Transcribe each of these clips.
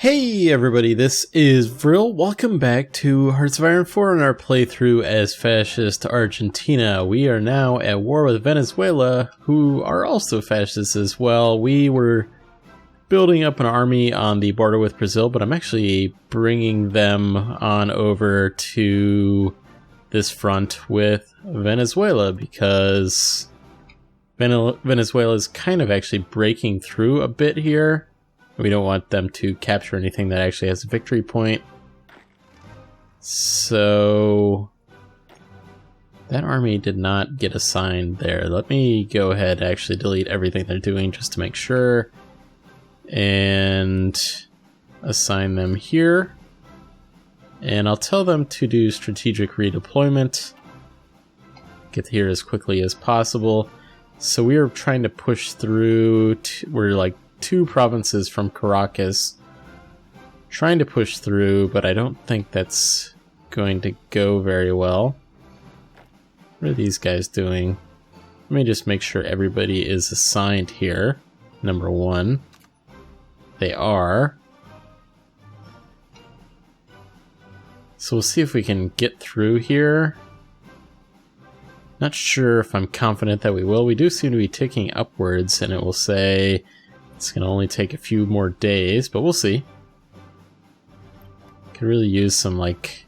Hey everybody, this is Vril. Welcome back to Hearts of Iron 4 in our playthrough as Fascist Argentina. We are now at war with Venezuela, who are also fascists as well. We were building up an army on the border with Brazil, but I'm actually bringing them on over to this front with Venezuela because Venezuela is kind of actually breaking through a bit here. We don't want them to capture anything that actually has a victory point. So that army did not get assigned there. Let me go ahead and actually delete everything they're doing just to make sure. And assign them here. And I'll tell them to do strategic redeployment. Get here as quickly as possible. So we are trying to push through. We're like 2 provinces from Caracas, trying to push through, but I don't think that's going to go very well. What are these guys doing? Let me just make sure everybody is assigned here. Number 1. They are. So we'll see if we can get through here. Not sure if I'm confident that we will. We do seem to be ticking upwards, and it will say it's going to only take a few more days, but we'll see. Could really use some, like,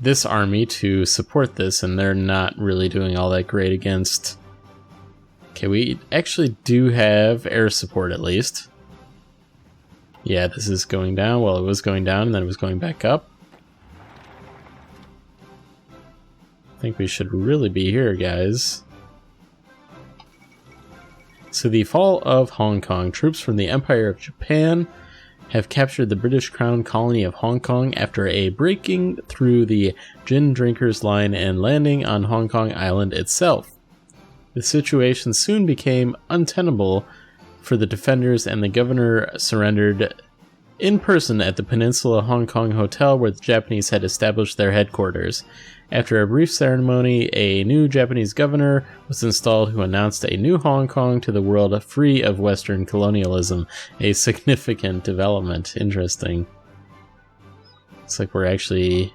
this army to support this, and they're not really doing all that great against... Okay, we actually do have air support at least. Yeah, this is going down. Well, it was going down, and then it was going back up. I think we should really be here, guys. So the fall of Hong Kong. Troops from the Empire of Japan have captured the British Crown colony of Hong Kong after a breaking through the gin drinkers line and landing on Hong Kong Island itself. The situation soon became untenable for the defenders, and the governor surrendered in person at the Peninsula Hong Kong Hotel where the Japanese had established their headquarters. After a brief ceremony, a new Japanese governor was installed who announced a new Hong Kong to the world free of Western colonialism. A significant development. Interesting. Looks like we're actually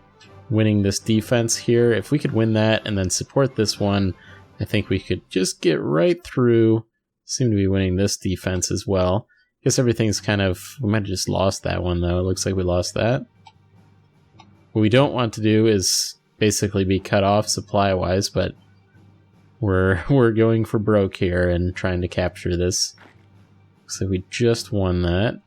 winning this defense here. If we could win that and then support this one, I think we could just get right through. Seem to be winning this defense as well. I guess everything's kind of... We might have just lost that one, though. It looks like we lost that. What we don't want to do is basically be cut off supply-wise, but we're going for broke here and trying to capture this. Looks like we just won that.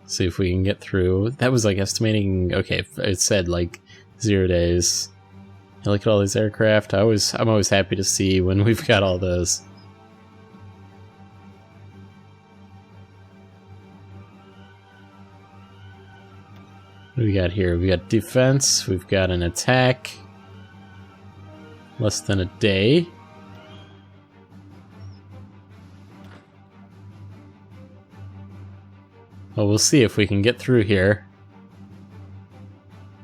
See if we can get through. That was like estimating... Okay, it said like 0 days. Look at all these aircraft. I'm always happy to see when we've got all those. What do we got here? We got defense. We've got an attack. Less than a day. Well, we'll see if we can get through here.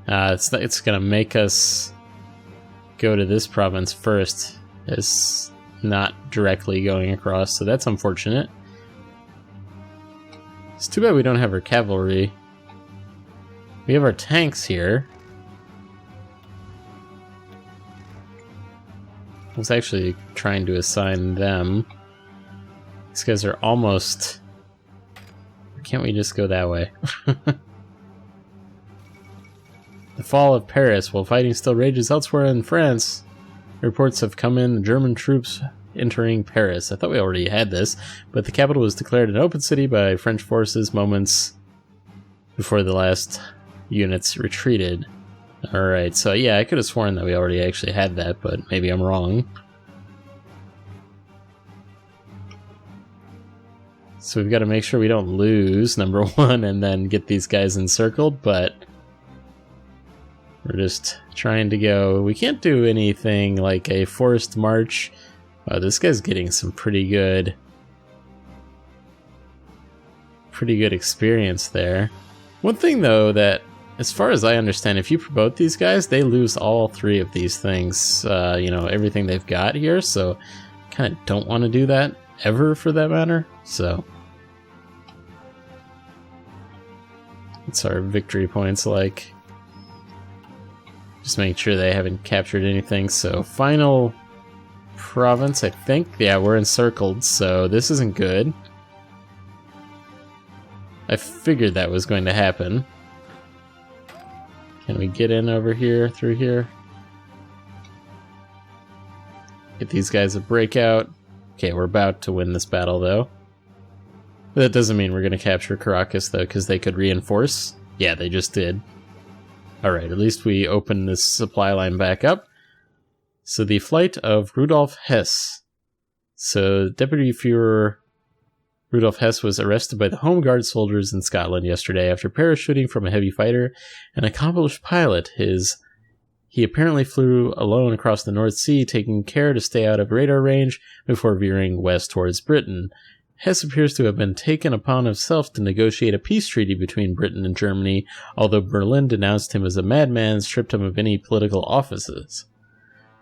It's gonna make us go to this province first. It's not directly going across, so that's unfortunate. It's too bad we don't have our cavalry. We have our tanks here. I was actually trying to assign them. These guys are almost... Can't we just go that way? The fall of Paris. While fighting still rages elsewhere in France, reports have come in German troops entering Paris. I thought we already had this, but the capital was declared an open city by French forces moments before the last units retreated. Alright, so yeah, I could have sworn that we already actually had that, but maybe I'm wrong. So we've got to make sure we don't lose, number 1, and then get these guys encircled, but we're just trying to go. We can't do anything like a forced march. Wow, this guy's getting some pretty good experience there. One thing, though, that as far as I understand, if you promote these guys, they lose all 3 of these things, you know, everything they've got here, so kind of don't want to do that, ever for that matter, so. What's our victory points like? Just making sure they haven't captured anything, so final province, I think. Yeah, we're encircled, so this isn't good. I figured that was going to happen. Can we get in over here, through here? Get these guys a breakout. Okay, we're about to win this battle, though. That doesn't mean we're going to capture Caracas, though, because they could reinforce. Yeah, they just did. Alright, at least we open this supply line back up. So the flight of Rudolf Hess. So Deputy Führer Rudolf Hess was arrested by the Home Guard soldiers in Scotland yesterday after parachuting from a heavy fighter. An accomplished pilot, he apparently flew alone across the North Sea, taking care to stay out of radar range before veering west towards Britain. Hess appears to have been taken upon himself to negotiate a peace treaty between Britain and Germany, although Berlin denounced him as a madman and stripped him of any political offices.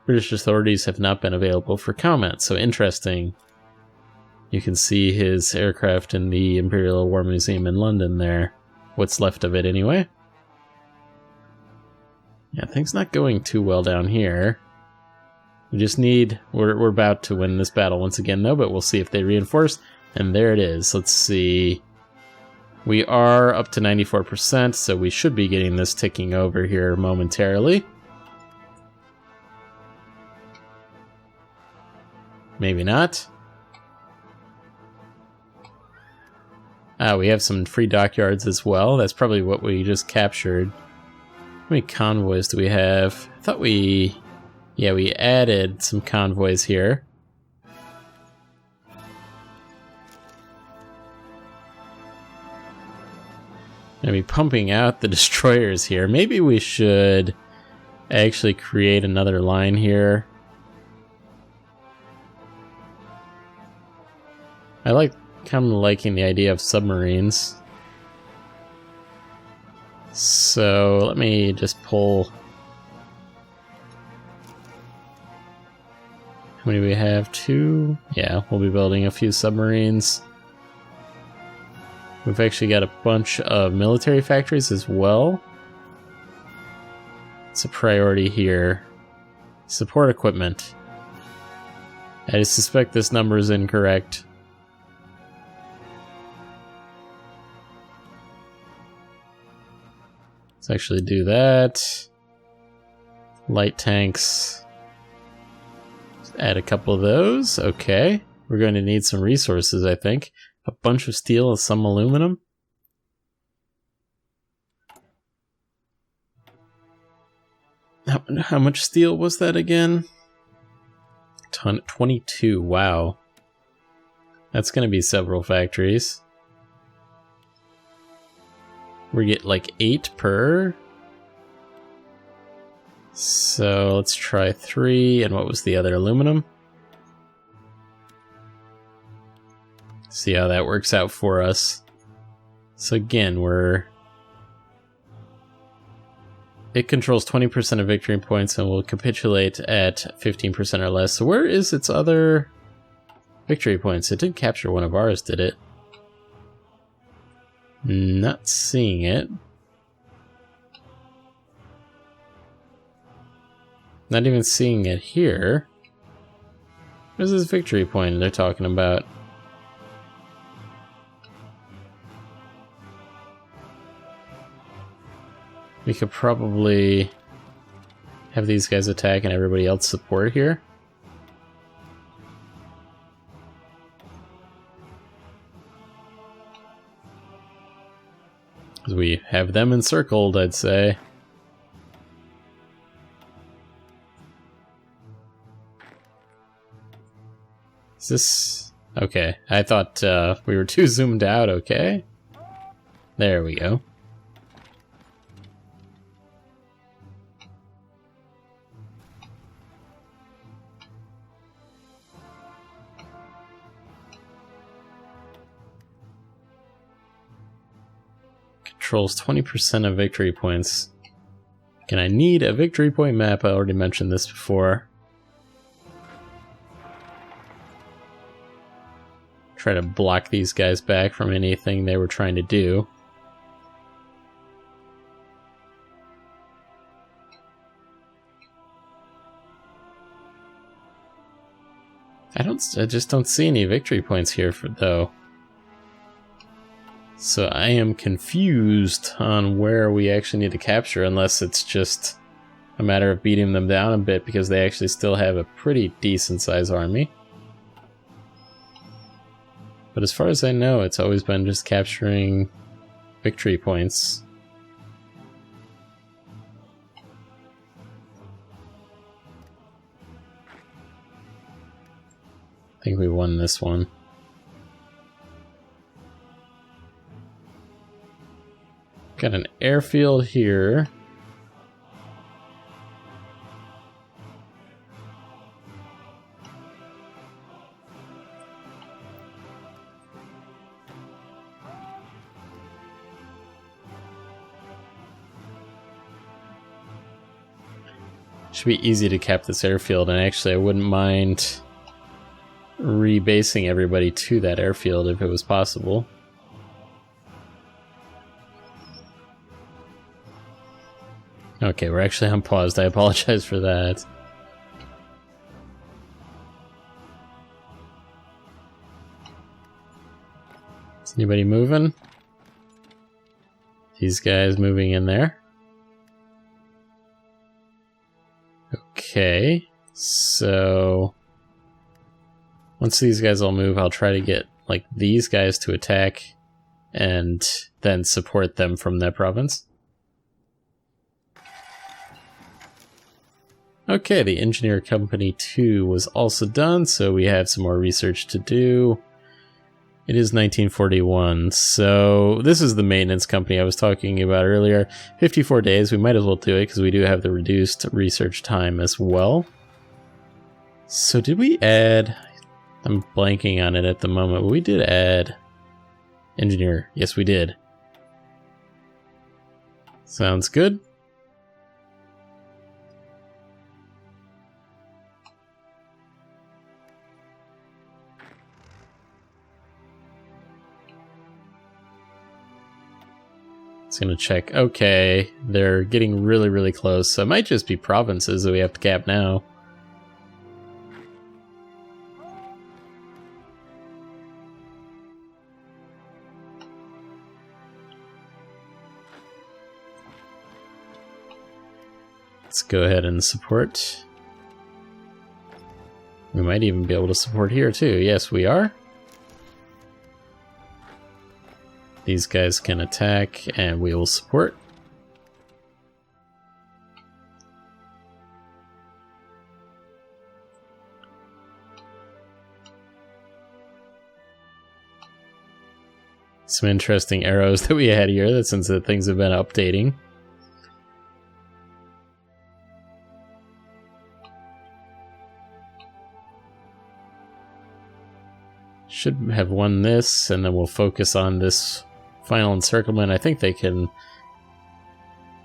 British authorities have not been available for comment, so interesting. You can see his aircraft in the Imperial War Museum in London there. What's left of it, anyway. Yeah, things not going too well down here. We just need... We're about to win this battle once again, though, but we'll see if they reinforce. And there it is. Let's see. We are up to 94%, so we should be getting this ticking over here momentarily. Maybe not. We have some free dockyards as well. That's probably what we just captured. How many convoys do we have? I thought we... Yeah, we added some convoys here. Gonna be pumping out the destroyers here. Maybe we should actually create another line here. I like kind of liking the idea of submarines. So let me just pull. How many do we have? 2? Yeah, we'll be building a few submarines. We've actually got a bunch of military factories as well. It's a priority here. Support equipment. I suspect this number is incorrect. Let's actually do that. Light tanks. Let's add a couple of those. Okay. We're going to need some resources, I think. A bunch of steel and some aluminum. How much steel was that again? 22. Wow. That's going to be several factories. We get like 8 per. So let's try 3. And what was the other? Aluminum? See how that works out for us. So again, it controls 20% of victory points and will capitulate at 15% or less. So where is its other victory points? It did capture one of ours, did it? Not seeing it. Not even seeing it here. Where's this victory point they're talking about? We could probably have these guys attack and everybody else support here. Because we have them encircled, I'd say. Is this... Okay, I thought we were too zoomed out, okay? There we go. controls 20% of victory points. Can I need a victory point map? I already mentioned this before. Try to block these guys back from anything they were trying to do. I just don't see any victory points here though. So I am confused on where we actually need to capture, unless it's just a matter of beating them down a bit because they actually still have a pretty decent sized army. But as far as I know, it's always been just capturing victory points. I think we won this one. Got an airfield here. Should be easy to cap this airfield, and actually I wouldn't mind rebasing everybody to that airfield if it was possible. Okay, we're actually unpaused. I apologize for that. Is anybody moving? These guys moving in there. Okay, so once these guys all move, I'll try to get like these guys to attack and then support them from that province. Okay, the Engineer Company 2 was also done, so we have some more research to do. It is 1941, so this is the maintenance company I was talking about earlier. 54 days, we might as well do it because we do have the reduced research time as well. So did we add... I'm blanking on it at the moment, but we did add Engineer. Yes, we did. Sounds good. It's gonna check. Okay, they're getting really, really close. So it might just be provinces that we have to cap now. Let's go ahead and support. We might even be able to support here too. Yes, we are. These guys can attack, and we will support. Some interesting arrows that we had here, that since the things have been updating. Should have won this, and then we'll focus on this final encirclement. I think they can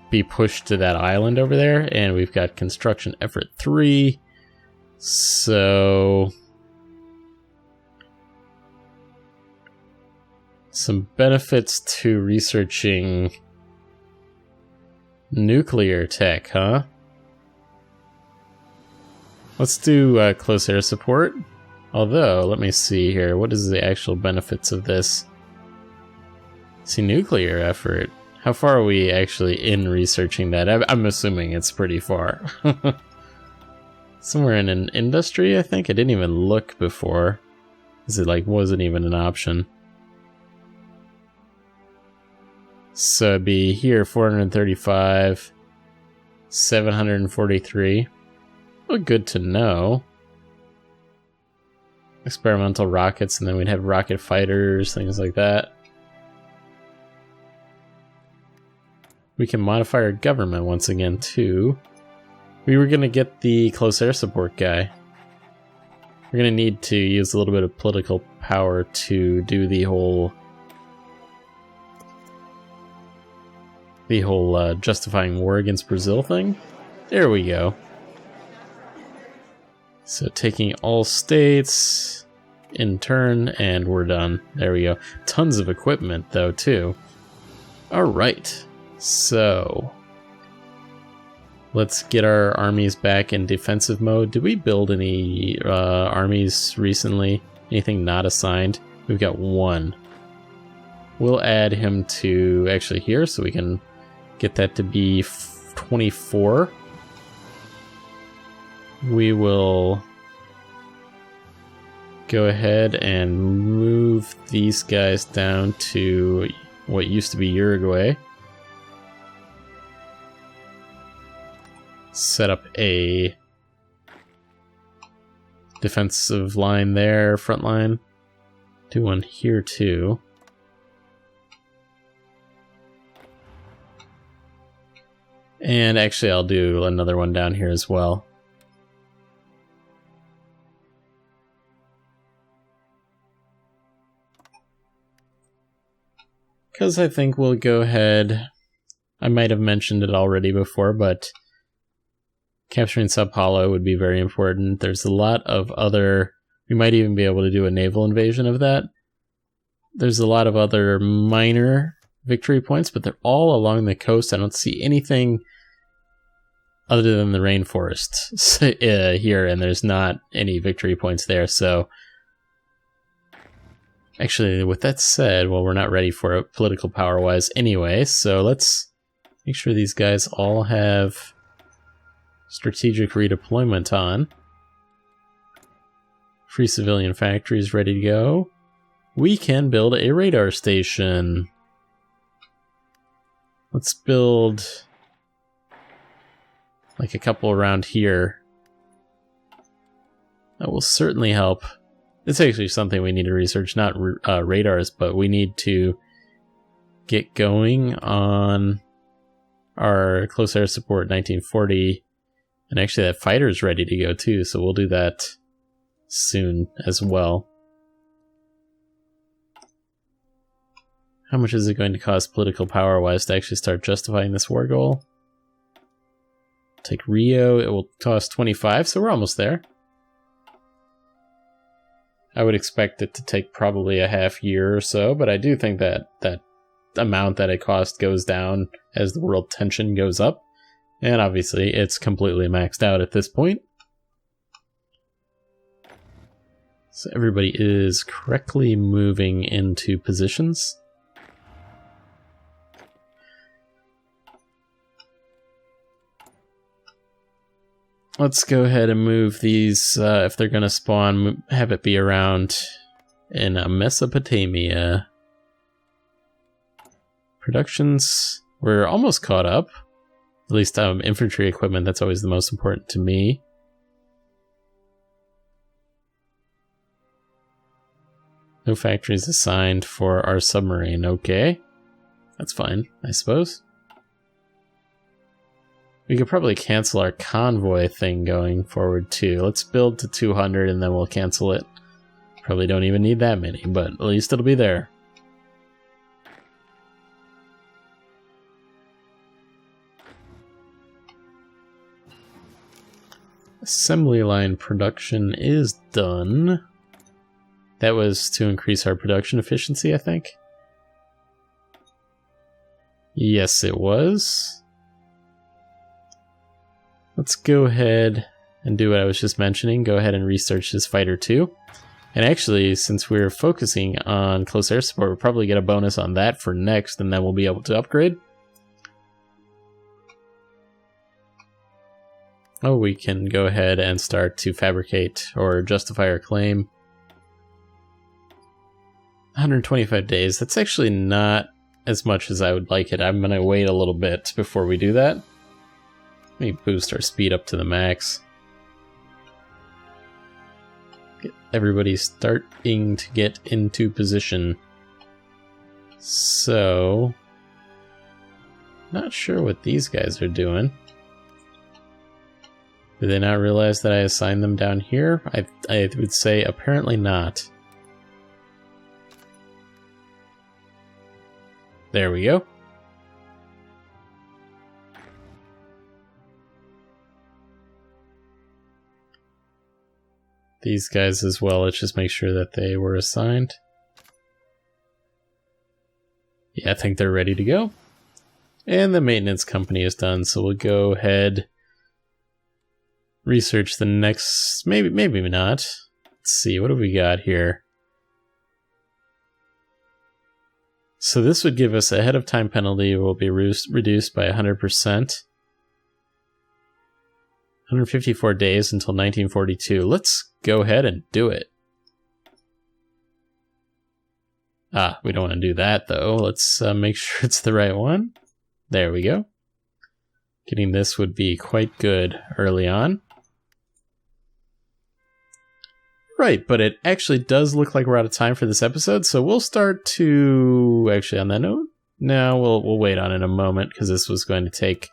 be pushed to that island over there, and we've got construction effort 3. So some benefits to researching nuclear tech, huh? Let's do close air support. Although, let me see here. What is the actual benefits of this? See, nuclear effort. How far are we actually in researching that? I'm assuming it's pretty far. Somewhere in an industry, I think? I didn't even look before. Because it like wasn't even an option. So it'd be here, 435, 743. Well, good to know. Experimental rockets, and then we'd have rocket fighters, things like that. We can modify our government once again, too. We were going to get the close air support guy. We're going to need to use a little bit of political power to do the whole the whole justifying war against Brazil thing. There we go. So taking all states in turn, and we're done. There we go. Tons of equipment, though, too. Alright, so let's get our armies back in defensive mode. Did we build any armies recently? Anything not assigned? We've got one. We'll add him to actually here, so we can get that to be 24. We will go ahead and move these guys down to what used to be Uruguay. Set up a defensive line there, front line. Do one here too. And actually I'll do another one down here as well. Because I think we'll go ahead, I might have mentioned it already before, but capturing Sao Paulo would be very important. There's a lot of other, we might even be able to do a naval invasion of that. There's a lot of other minor victory points, but they're all along the coast. I don't see anything other than the rainforest here, and there's not any victory points there, so actually, with that said, well, we're not ready for it political power-wise anyway, so let's make sure these guys all have strategic redeployment on. Free civilian factories ready to go. We can build a radar station. Let's build like a couple around here. That will certainly help. It's actually something we need to research, not radars, but we need to get going on our close air support 1940. And actually that fighter's ready to go too, so we'll do that soon as well. How much is it going to cost political power-wise to actually start justifying this war goal? Take Rio, it will cost 25, so we're almost there. I would expect it to take probably a half year or so, but I do think that that amount that it costs goes down as the world tension goes up. And obviously, it's completely maxed out at this point. So everybody is correctly moving into positions. Let's go ahead and move these, if they're going to spawn, have it be around in Mesopotamia. Productions, we're almost caught up. At least infantry equipment, that's always the most important to me. No factories assigned for our submarine, okay. That's fine, I suppose. We could probably cancel our convoy thing going forward too. Let's build to 200 and then we'll cancel it. Probably don't even need that many, but at least it'll be there. Assembly line production is done. That was to increase our production efficiency, I think. Yes, it was. Let's go ahead and do what I was just mentioning. Go ahead and research this fighter too. And actually, since we're focusing on close air support, we'll probably get a bonus on that for next, and then we'll be able to upgrade. Oh, we can go ahead and start to fabricate or justify our claim. 125 days. That's actually not as much as I would like it. I'm going to wait a little bit before we do that. Let me boost our speed up to the max. Get everybody starting to get into position. So, not sure what these guys are doing. Did they not realize that I assigned them down here? I would say apparently not. There we go. these guys as well. Let's just make sure that they were assigned. Yeah, I think they're ready to go. And the maintenance company is done, so we'll go ahead, research the next, maybe not. Let's see, what do we got here? So this would give us a ahead of time penalty will be reduced by 100%. 154 days until 1942. Let's go ahead and do it. We don't want to do that though. Let's make sure it's the right one. There we go. Getting this would be quite good early on. Right, but it actually does look like we're out of time for this episode, so we'll start to... Actually, on that note, no, we'll wait on it in a moment, because this was going to take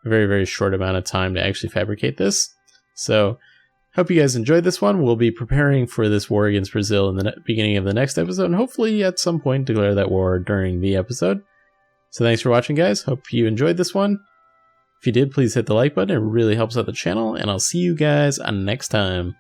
a very, very short amount of time to actually fabricate this. So, hope you guys enjoyed this one. We'll be preparing for this war against Brazil in the beginning of the next episode, and hopefully at some point declare that war during the episode. So thanks for watching, guys. Hope you enjoyed this one. If you did, please hit the like button. It really helps out the channel, and I'll see you guys next time.